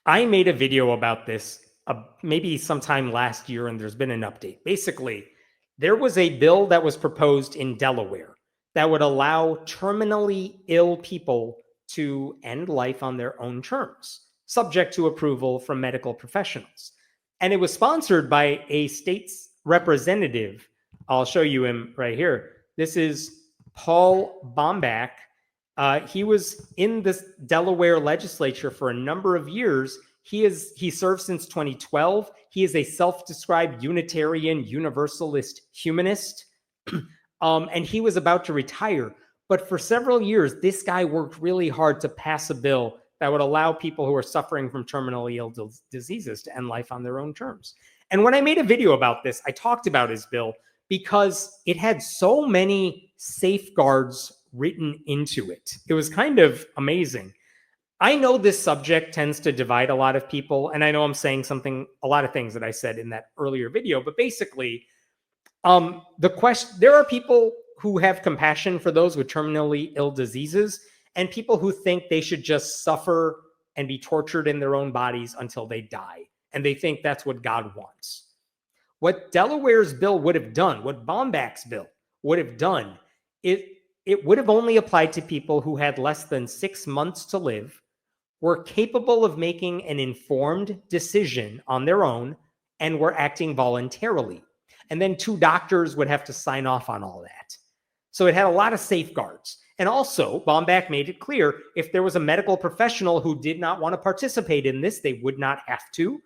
I made a video about this maybe sometime last year, and there's been an update. Basically, there was a bill that was proposed in Delaware that would allow terminally ill people to end life on their own terms, subject to approval from medical professionals. And it was sponsored by a state's representative. I'll show you him right here. This is Paul Baumbach. He was in this Delaware legislature for a number of years. He served since 2012. He is a self-described Unitarian Universalist humanist, and he was about to retire. But for several years, this guy worked really hard to pass a bill that would allow people who are suffering from terminally ill diseases to end life on their own terms. And when I made a video about this, I talked about his bill because it had so many safeguards written into it. It was kind of amazing. I know this subject tends to divide a lot of people, and I know I'm saying a lot of things that I said in that earlier video, but basically, there are people who have compassion for those with terminally ill diseases, and people who think they should just suffer and be tortured in their own bodies until they die, and they think that's what God wants. What Delaware's bill would have done, what Baumbach's bill would have done, it would have only applied to people who had less than 6 months to live, were capable of making an informed decision on their own, and were acting voluntarily. And then 2 doctors would have to sign off on all that. So it had a lot of safeguards. And also, Baumbach made it clear if there was a medical professional who did not want to participate in this, they would not have to.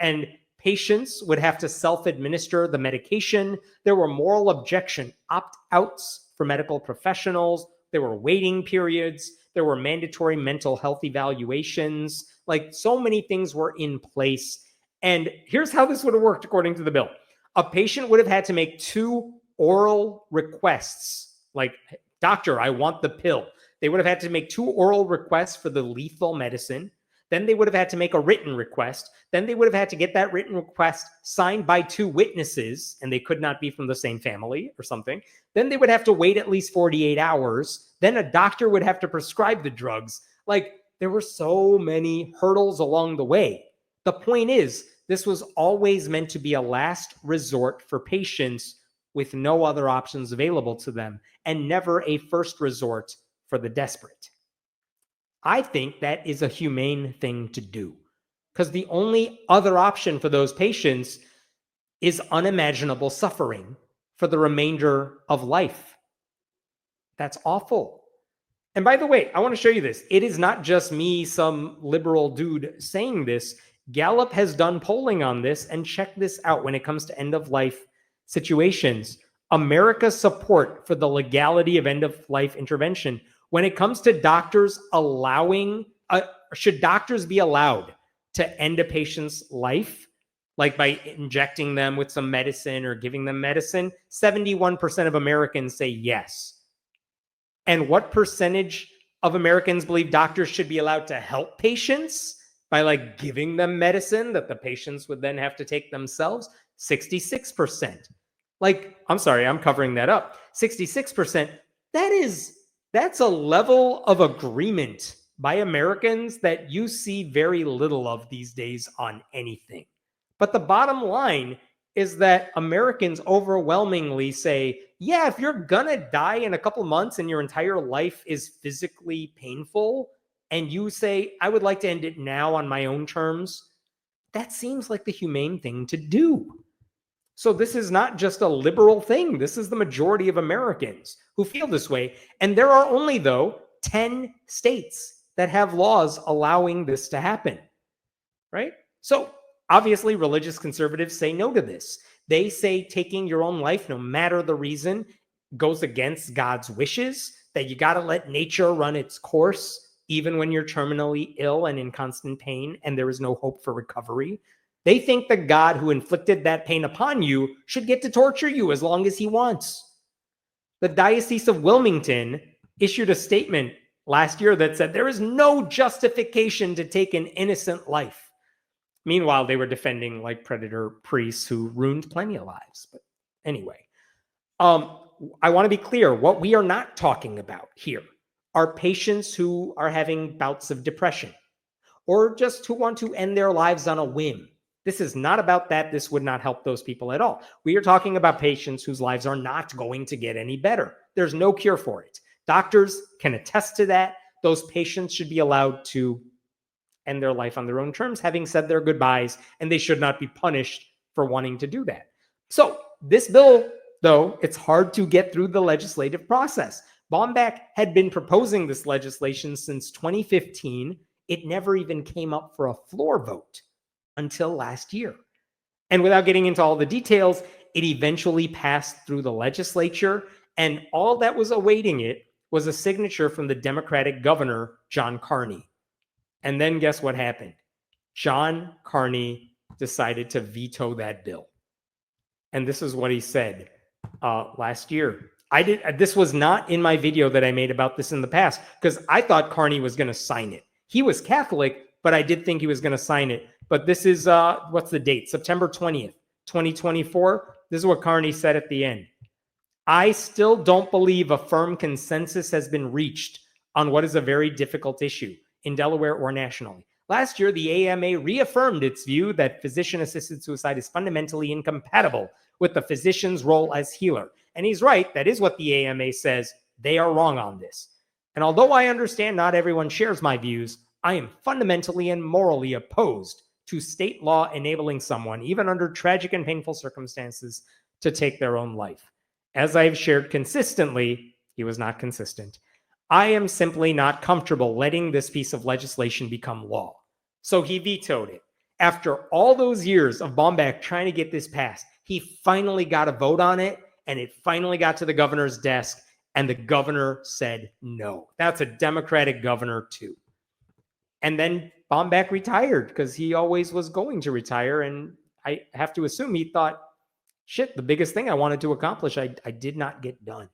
And patients would have to self-administer the medication. There were moral objection opt-outs for medical professionals. There were waiting periods. There were mandatory mental health evaluations. Like, so many things were in place. And here's how this would have worked according to the bill. A patient would have had to make 2 oral requests, like, doctor, I want the pill. They would have had to make 2 oral requests for the lethal medicine. Then they would have had to make a written request. Then they would have had to get that written request signed by 2 witnesses, and they could not be from the same family or something. Then they would have to wait at least 48 hours. Then a doctor would have to prescribe the drugs. Like, there were so many hurdles along the way. The point is, this was always meant to be a last resort for patients with no other options available to them, and never a first resort for the desperate. I think that is a humane thing to do, because the only other option for those patients is unimaginable suffering for the remainder of life. That's awful. And by the way, I want to show you this. It is not just me, some liberal dude, saying this. Gallup has done polling on this, and check this out when it comes to end-of-life situations. America's support for the legality of end-of-life intervention. When it comes to doctors should doctors be allowed to end a patient's life, like by injecting them with some medicine or giving them medicine? 71% of Americans say yes. And what percentage of Americans believe doctors should be allowed to help patients by, like, giving them medicine that the patients would then have to take themselves? 66%. Like, I'm sorry, I'm covering that up. 66%. That's a level of agreement by Americans that you see very little of these days on anything. But the bottom line is that Americans overwhelmingly say, yeah, if you're gonna die in a couple months and your entire life is physically painful, and you say, I would like to end it now on my own terms, that seems like the humane thing to do. So this is not just a liberal thing. This is the majority of Americans who feel this way. And there are only, though, 10 states that have laws allowing this to happen, right? So obviously, religious conservatives say no to this. They say taking your own life, no matter the reason, goes against God's wishes, that you got to let nature run its course, even when you're terminally ill and in constant pain and there is no hope for recovery. They think the God who inflicted that pain upon you should get to torture you as long as he wants. The Diocese of Wilmington issued a statement last year that said there is no justification to take an innocent life. Meanwhile, they were defending, like, predator priests who ruined plenty of lives. But anyway, I want to be clear. What we are not talking about here are patients who are having bouts of depression, or just who want to end their lives on a whim. This is not about that. This would not help those people at all. We are talking about patients whose lives are not going to get any better. There's no cure for it. Doctors can attest to that. Those patients should be allowed to end their life on their own terms, having said their goodbyes, and they should not be punished for wanting to do that. So this bill, though, it's hard to get through the legislative process. Baumbach had been proposing this legislation since 2015. It never even came up for a floor vote until last year. And without getting into all the details, it eventually passed through the legislature, and all that was awaiting it was a signature from the Democratic governor, John Carney. And then guess what happened? John Carney decided to veto that bill. And this is what he said last year. This was not in my video that I made about this in the past, because I thought Carney was going to sign it. He was Catholic, but I did think he was going to sign it. But this is, what's the date? September 20th, 2024. This is what Carney said at the end. I still don't believe a firm consensus has been reached on what is a very difficult issue in Delaware or nationally. Last year, the AMA reaffirmed its view that physician-assisted suicide is fundamentally incompatible with the physician's role as healer. And he's right. That is what the AMA says. They are wrong on this. And although I understand not everyone shares my views, I am fundamentally and morally opposed to state law enabling someone, even under tragic and painful circumstances, to take their own life. As I've shared consistently, he was not consistent. I am simply not comfortable letting this piece of legislation become law. So he vetoed it. After all those years of Baumbach trying to get this passed, he finally got a vote on it, and it finally got to the governor's desk, and the governor said no. That's a Democratic governor too. And then Baumbach retired because he always was going to retire, and I have to assume he thought, shit, the biggest thing I wanted to accomplish, I did not get done.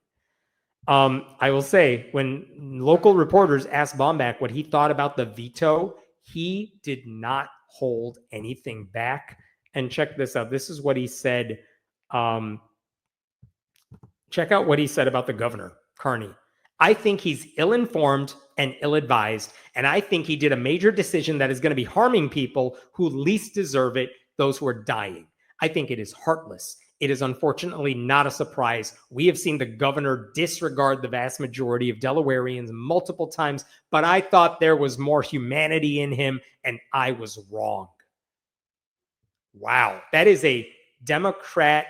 I will say, when local reporters asked Baumbach what he thought about the veto, he did not hold anything back. And check this out. This is what he said. Check out what he said about the governor, Carney. I think he's ill-informed and ill-advised, and I think he did a major decision that is going to be harming people who least deserve it, those who are dying. I think it is heartless. It is unfortunately not a surprise. We have seen the governor disregard the vast majority of Delawareans multiple times, but I thought there was more humanity in him, and I was wrong. Wow, that is a Democrat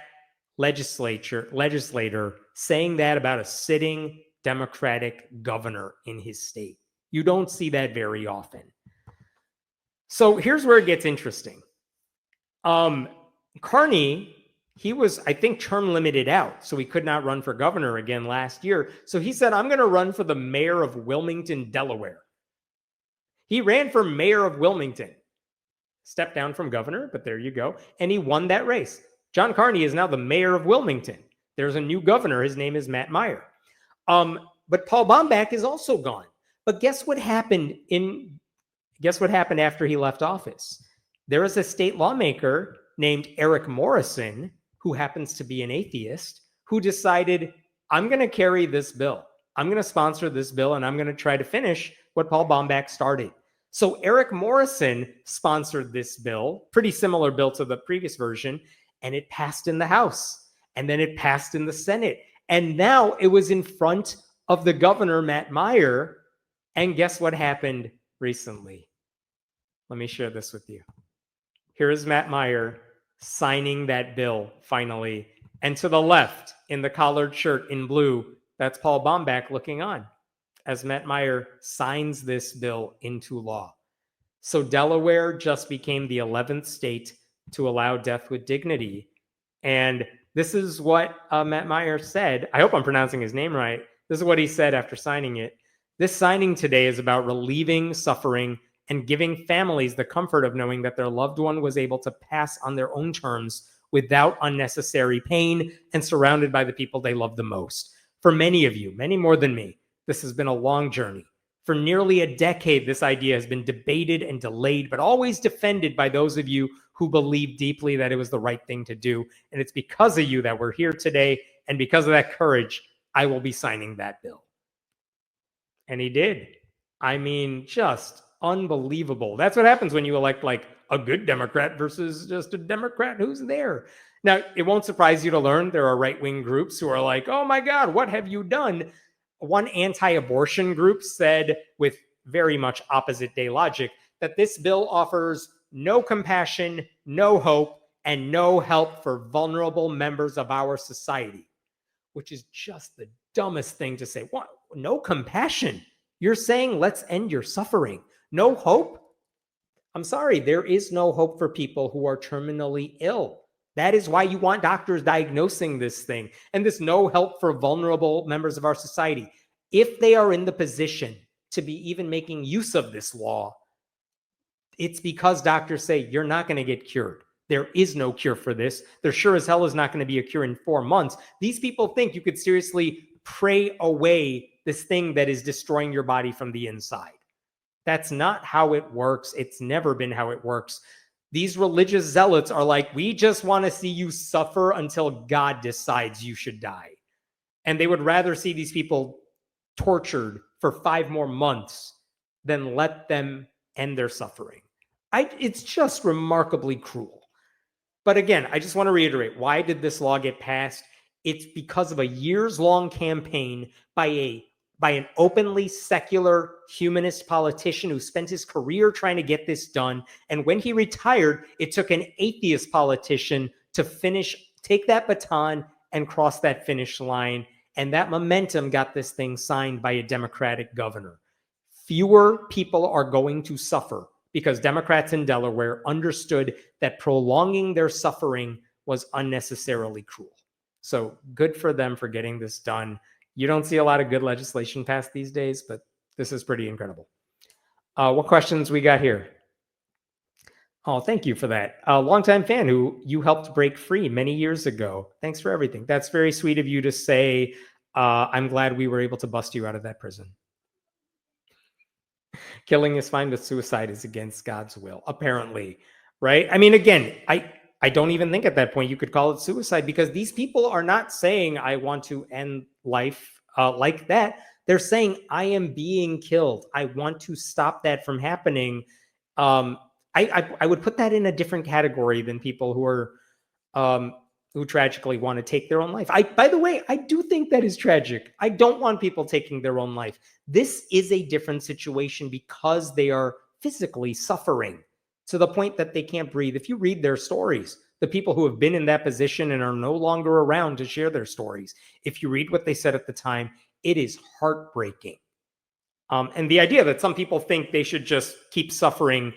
legislator saying that about a sitting Democratic governor in his state. You don't see that very often. So here's where it gets interesting. Carney, he was, I think, term limited out, so he could not run for governor again last year. So he said, I'm going to run for the mayor of Wilmington, Delaware. He ran for mayor of Wilmington, stepped down from governor, but there you go. And he won that race. John Carney is now the mayor of Wilmington. There's a new governor. His name is Matt Meyer. But Paul Baumbach is also gone. But guess what happened after he left office? There is a state lawmaker named Eric Morrison, who happens to be an atheist, who decided, I'm going to carry this bill. I'm going to sponsor this bill, and I'm going to try to finish what Paul Baumbach started. So Eric Morrison sponsored this bill, pretty similar bill to the previous version, and it passed in the House, and then it passed in the Senate. And now it was in front of the governor, Matt Meyer. And guess what happened recently? Let me share this with you. Here is Matt Meyer signing that bill finally. And to the left, in the collared shirt in blue, that's Paul Baumbach looking on as Matt Meyer signs this bill into law. So Delaware just became the 11th state to allow death with dignity. And this is what Matt Meyer said. I hope I'm pronouncing his name right. This is what he said after signing it. This signing today is about relieving suffering and giving families the comfort of knowing that their loved one was able to pass on their own terms without unnecessary pain and surrounded by the people they love the most. For many of you, many more than me, this has been a long journey. For nearly a decade, this idea has been debated and delayed, but always defended by those of you who believe deeply that it was the right thing to do. And it's because of you that we're here today. And because of that courage, I will be signing that bill. And he did. I mean, just unbelievable. That's what happens when you elect like a good Democrat versus just a Democrat who's there. Now, it won't surprise you to learn there are right-wing groups who are like, oh my God, what have you done? One anti-abortion group said, with very much opposite day logic, that this bill offers no compassion, no hope, and no help for vulnerable members of our society, which is just the dumbest thing to say. What? No compassion? You're saying let's end your suffering. No hope? I'm sorry, there is no hope for people who are terminally ill. That is why you want doctors diagnosing this thing, and this no help for vulnerable members of our society. If they are in the position to be even making use of this law, it's because doctors say you're not going to get cured. There is no cure for this. There sure as hell is not going to be a cure in 4 months. These people think you could seriously pray away this thing that is destroying your body from the inside. That's not how it works. It's never been how it works. These religious zealots are like, we just want to see you suffer until God decides you should die. And they would rather see these people tortured for 5 more months than let them end their suffering. It's just remarkably cruel. But again, I just want to reiterate, why did this law get passed? It's because of a years-long campaign by an openly secular humanist politician who spent his career trying to get this done. And when he retired, it took an atheist politician to take that baton and cross that finish line. And that momentum got this thing signed by a Democratic governor. Fewer people are going to suffer because Democrats in Delaware understood that prolonging their suffering was unnecessarily cruel. So good for them for getting this done. You don't see a lot of good legislation passed these days, but this is pretty incredible. What questions we got here? Oh, thank you for that. A longtime fan who you helped break free many years ago. Thanks for everything. That's very sweet of you to say. I'm glad we were able to bust you out of that prison. Killing is fine, but suicide is against God's will, apparently, right? I mean, again, I don't even think at that point you could call it suicide because these people are not saying, I want to end life like that. They're saying, I am being killed. I want to stop that from happening. I would put that in a different category than people who are who tragically want to take their own life. By the way, I do think that is tragic. I don't want people taking their own life. This is a different situation because they are physically suffering to the point that they can't breathe. If you read their stories, the people who have been in that position and are no longer around to share their stories, if you read what they said at the time, it is heartbreaking. And the idea that some people think they should just keep suffering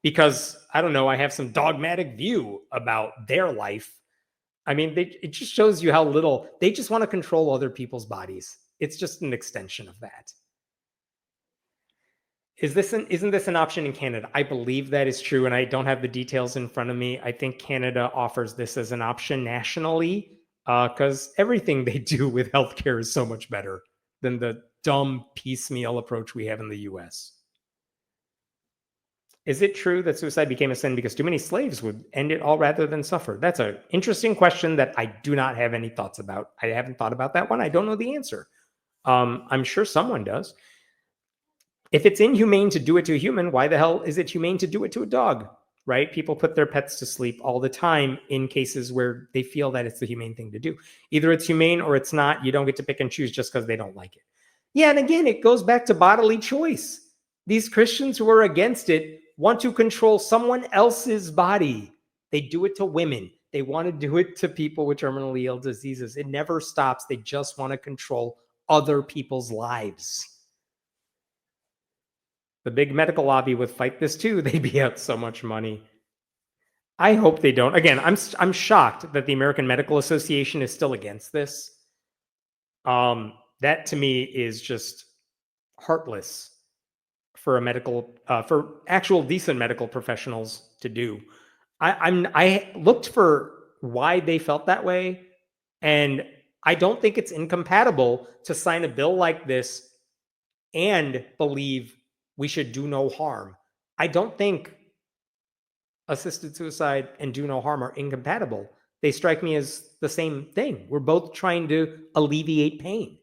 because, I don't know, I have some dogmatic view about their life. I mean, it just shows you how little they just want to control other people's bodies. It's just an extension of that. Isn't this an option in Canada? I believe that is true, and I don't have the details in front of me. I think Canada offers this as an option nationally because everything they do with healthcare is so much better than the dumb piecemeal approach we have in the US. Is it true that suicide became a sin because too many slaves would end it all rather than suffer? That's an interesting question that I do not have any thoughts about. I haven't thought about that one. I don't know the answer. I'm sure someone does. If it's inhumane to do it to a human, why the hell is it humane to do it to a dog? Right? People put their pets to sleep all the time in cases where they feel that it's the humane thing to do. Either it's humane or it's not. You don't get to pick and choose just because they don't like it. Yeah, and again, it goes back to bodily choice. These Christians who are against it want to control someone else's body. They do it to women. They want to do it to people with terminally ill diseases. It never stops. They just want to control other people's lives. The big medical lobby would fight this too. They'd be out so much money. I hope they don't. Again, I'm shocked that the American Medical Association is still against this. That to me is just heartless for for actual decent medical professionals to do. I looked for why they felt that way, and I don't think it's incompatible to sign a bill like this and believe we should do no harm. I don't think assisted suicide and do no harm are incompatible. They strike me as the same thing. We're both trying to alleviate pain.